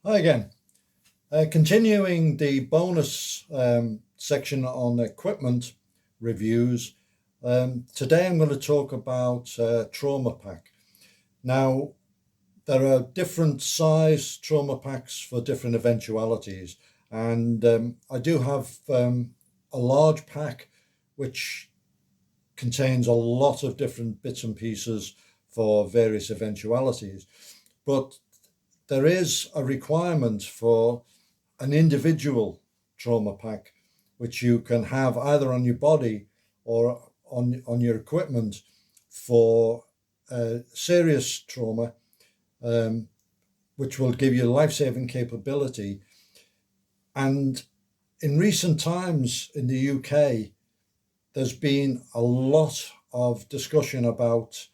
Hi again. Continuing the bonus section on equipment reviews, today I'm going to talk about trauma pack. Now, there are different size trauma packs for different eventualities, and I do have a large pack which contains a lot of different bits and pieces for various eventualities. But there is a requirement for an individual trauma pack, which you can have either on your body or on your equipment for serious trauma, um, which will give you life-saving capability. And in recent times in the UK, there's been a lot of discussion about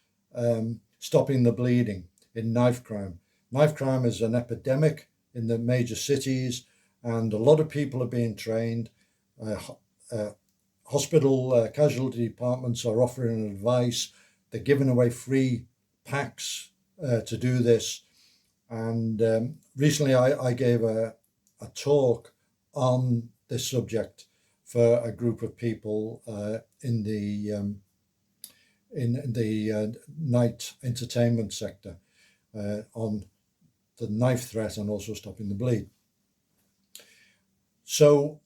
stopping the bleeding in knife crime. Knife crime is an epidemic in the major cities, and a lot of people are being trained. Uh, Hospital casualty departments are offering advice. They're giving away free packs to do this. And recently I gave a talk on this subject for a group of people in the night entertainment sector on the knife threat and also stopping the bleed. So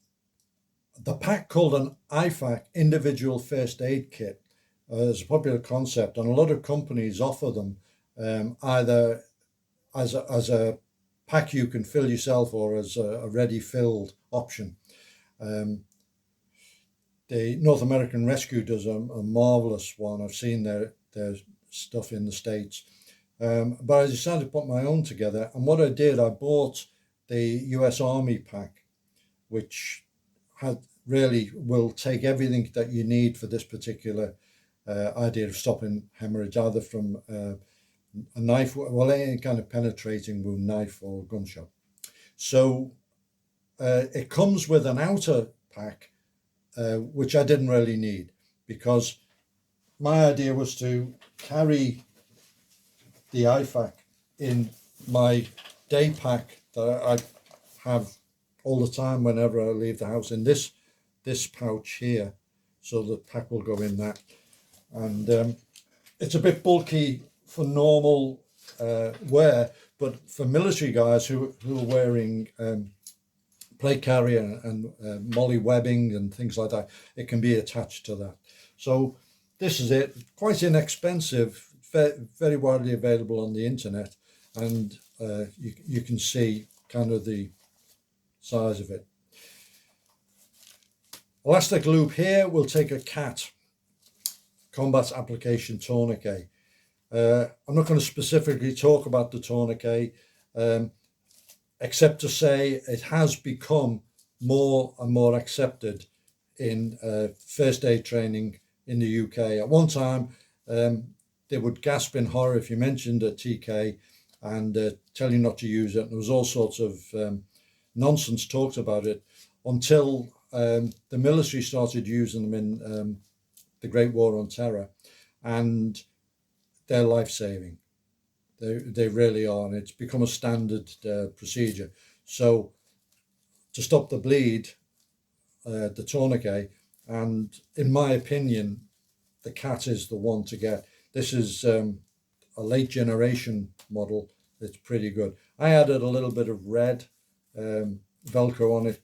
the pack called an IFAK, individual first aid kit, is a popular concept, and a lot of companies offer them either as a pack you can fill yourself or as a ready filled option. Um, the North American Rescue does a marvelous one. I've seen their stuff in the States. But I decided to put my own together. And what I did, I bought the US Army pack, which really will take everything that you need for this particular idea of stopping hemorrhage, either from a knife, well, any kind of penetrating wound, knife or gunshot. So it comes with an outer pack, which I didn't really need, because my idea was to carry the IFAK in my day pack that I have all the time whenever I leave the house, in this pouch here. So the pack will go in that. And it's a bit bulky for normal wear, but for military guys who are wearing plate carrier and molly webbing and things like that, it can be attached to that. So this is it, quite inexpensive, very widely available on the internet, and you can see kind of the size of it. Elastic loop here will take a CAT, combat application tourniquet. I'm not going to specifically talk about the tourniquet, except to say it has become more and more accepted in first aid training in the UK. At one time, they would gasp in horror if you mentioned a TK and tell you not to use it. And there was all sorts of nonsense talked about it until the military started using them in the Great War on Terror, and they're life-saving. They really are, and it's become a standard procedure. So to stop the bleed, the tourniquet, and in my opinion, the CAT is the one to get. This is a late generation model. It's pretty good. I added a little bit of red Velcro on it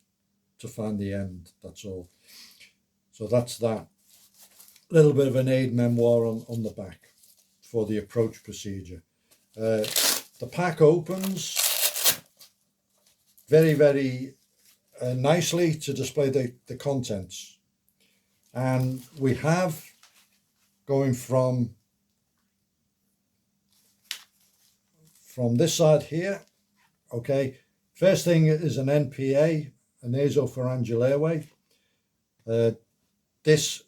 to find the end, that's all. So that's that. A little bit of an aid memoir on the back for the approach procedure. The pack opens very, very nicely to display the contents. And we have, going from this side here, okay, first thing is an NPA, a nasopharyngeal airway. This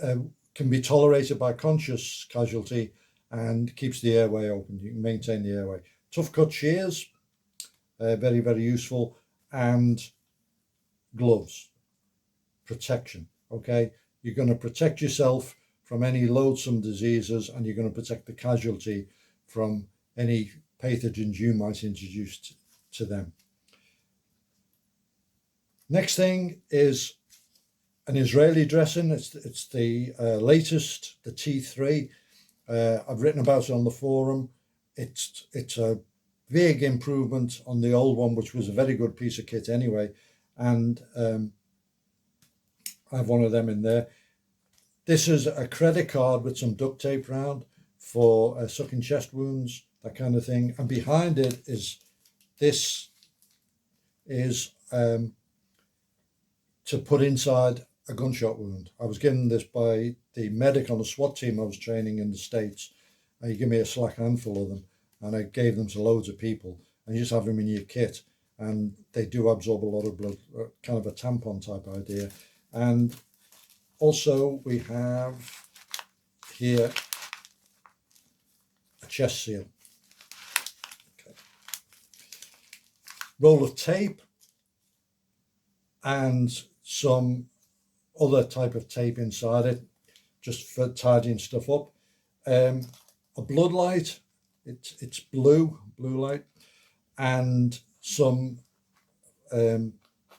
can be tolerated by conscious casualty and keeps the airway open. You can maintain the airway. Tough cut shears, very, very useful, and gloves, protection. Okay, you're going to protect yourself from any loathsome diseases, and you're going to protect the casualty from any pathogens you might introduce to them. Next thing is an Israeli dressing. It's the latest, the T3. I've written about it on the forum. It's a big improvement on the old one, which was a very good piece of kit anyway. And I have one of them in there. This is a credit card with some duct tape around for sucking chest wounds, that kind of thing. And behind it is this is to put inside a gunshot wound. I was given this by the medic on the SWAT team I was training in the States. He gave me a slack handful of them, and I gave them to loads of people. And you just have them in your kit, and they do absorb a lot of blood, kind of a tampon type idea. And also we have here a chest seal. Okay. Roll of tape and some other type of tape inside it, just for tidying stuff up. A blood light, it's blue light, and some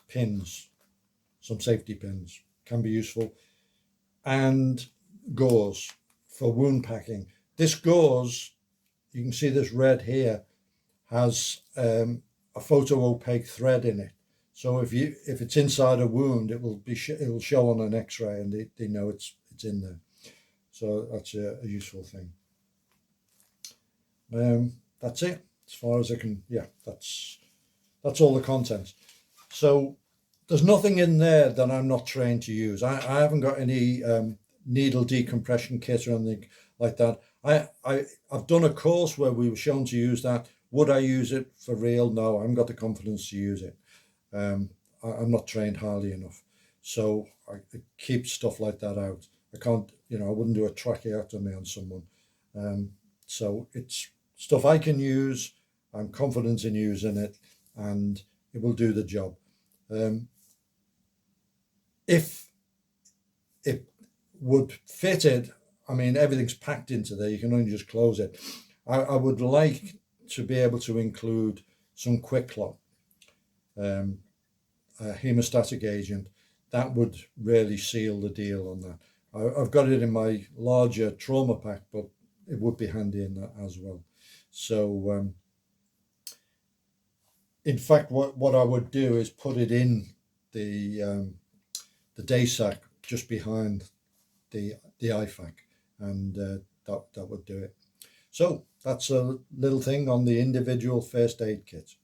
pins, some safety pins can be useful, and gauze for wound packing. This gauze, you can see this red here, has a photo opaque thread in it. So if it's inside a wound, it will show on an X-ray, and they know it's in there. So that's a useful thing. That's it as far as I can. Yeah, that's all the contents. So there's nothing in there that I'm not trained to use. I haven't got any needle decompression kit or anything like that. I've done a course where we were shown to use that. Would I use it for real? No, I haven't got the confidence to use it. I'm not trained highly enough, so I keep stuff like that out. I can't, I wouldn't do a tracheotomy on someone. So it's stuff I can use. I'm confident in using it, and it will do the job. If it would fit it, I mean, everything's packed into there. You can only just close it. I would like to be able to include some quick clot. A hemostatic agent that would really seal the deal on that. I've got it in my larger trauma pack, but it would be handy in that as well. So in fact, what I would do is put it in the day sack just behind the IFAK, and that would do it. So that's a little thing on the individual first aid kit.